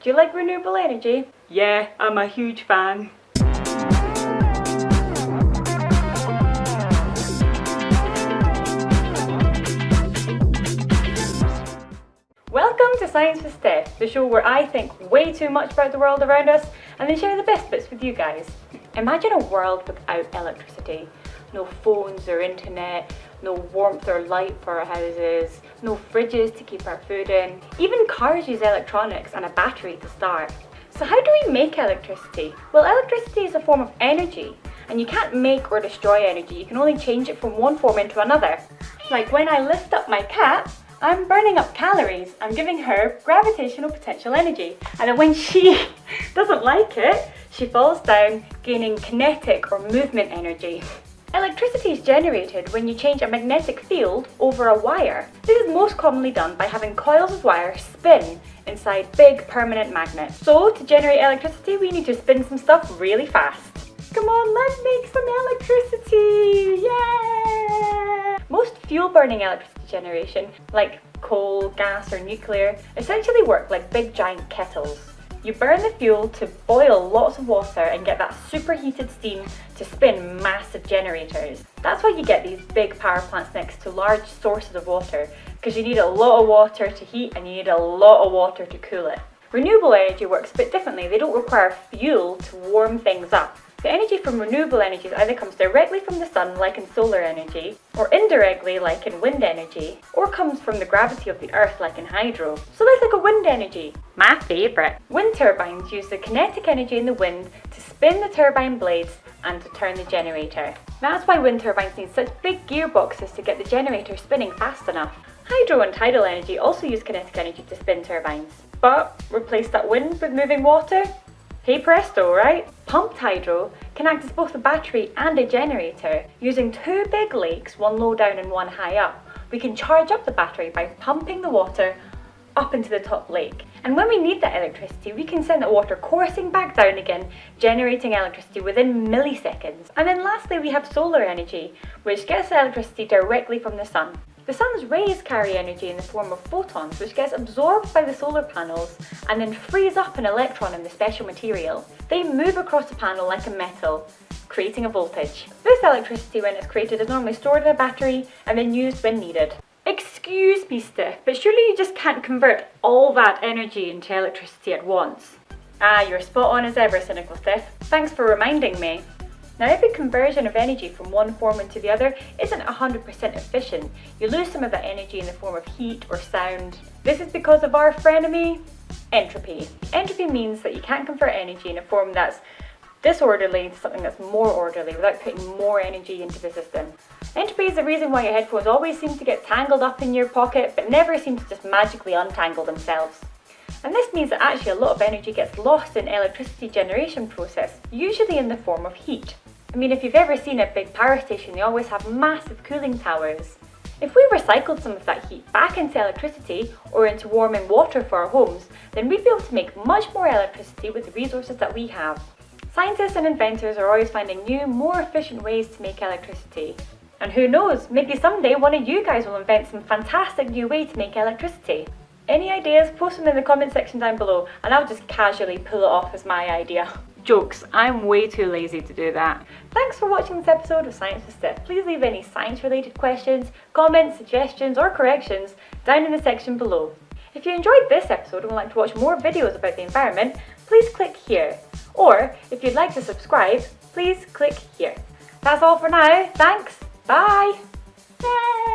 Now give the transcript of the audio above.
Do you like renewable energy? Yeah, I'm a huge fan. Welcome to Science with Steph, the show where I think way too much about the world around us and then share the best bits with you guys. Imagine a world without electricity. No phones or internet, no warmth or light for our houses, no fridges to keep our food in. Even cars use electronics and a battery to start. So how do we make electricity? Well, electricity is a form of energy, and you can't make or destroy energy, you can only change it from one form into another. Like when I lift up my cat, I'm burning up calories. I'm giving her gravitational potential energy. And then when she doesn't like it, she falls down, gaining kinetic or movement energy. Electricity is generated when you change a magnetic field over a wire. This is most commonly done by having coils of wire spin inside big permanent magnets. So to generate electricity, we need to spin some stuff really fast. Come on, let's make some electricity! Yeah! Most fuel-burning electricity generation, like coal, gas or nuclear, essentially work like big giant kettles. You burn the fuel to boil lots of water and get that superheated steam to spin massive generators. That's why you get these big power plants next to large sources of water, because you need a lot of water to heat and you need a lot of water to cool it. Renewable energy works a bit differently. They don't require fuel to warm things up. The energy from renewable energies either comes directly from the sun, like in solar energy, or indirectly, like in wind energy, or comes from the gravity of the earth, like in hydro. So let's look at wind energy. My favourite. Wind turbines use the kinetic energy in the wind to spin the turbine blades and to turn the generator. That's why wind turbines need such big gearboxes to get the generator spinning fast enough. Hydro and tidal energy also use kinetic energy to spin turbines. But replace that wind with moving water? Hey presto, right? Pumped hydro can act as both a battery and a generator. Using two big lakes, one low down and one high up, we can charge up the battery by pumping the water up into the top lake. And when we need that electricity, we can send that water coursing back down again, generating electricity within milliseconds. And then lastly, we have solar energy, which gets electricity directly from the sun. The sun's rays carry energy in the form of photons, which gets absorbed by the solar panels and then frees up an electron in the special material. They move across the panel like a metal, creating a voltage. This electricity, when it's created, is normally stored in a battery and then used when needed. Excuse me, Steph, but surely you just can't convert all that energy into electricity at once? Ah, you're spot on as ever, cynical Steph. Thanks for reminding me. Now, every conversion of energy from one form into the other isn't 100% efficient. You lose some of that energy in the form of heat or sound. This is because of our frenemy, entropy. Entropy means that you can't convert energy in a form that's disorderly to something that's more orderly without putting more energy into the system. Entropy is the reason why your headphones always seem to get tangled up in your pocket but never seem to just magically untangle themselves. And this means that actually a lot of energy gets lost in electricity generation process, usually in the form of heat. I mean, if you've ever seen a big power station, they always have massive cooling towers. If we recycled some of that heat back into electricity or into warming water for our homes, then we'd be able to make much more electricity with the resources that we have. Scientists and inventors are always finding new, more efficient ways to make electricity. And who knows, maybe someday one of you guys will invent some fantastic new way to make electricity. Any ideas? Post them in the comment section down below and I'll just casually pull it off as my idea. Jokes, I'm way too lazy to do that. Thanks for watching this episode of Science with Steph. Please leave any science-related questions, comments, suggestions or corrections down in the section below. If you enjoyed this episode and would like to watch more videos about the environment, please click here. Or if you'd like to subscribe, please click here. That's all for now. Thanks. Bye. Bye.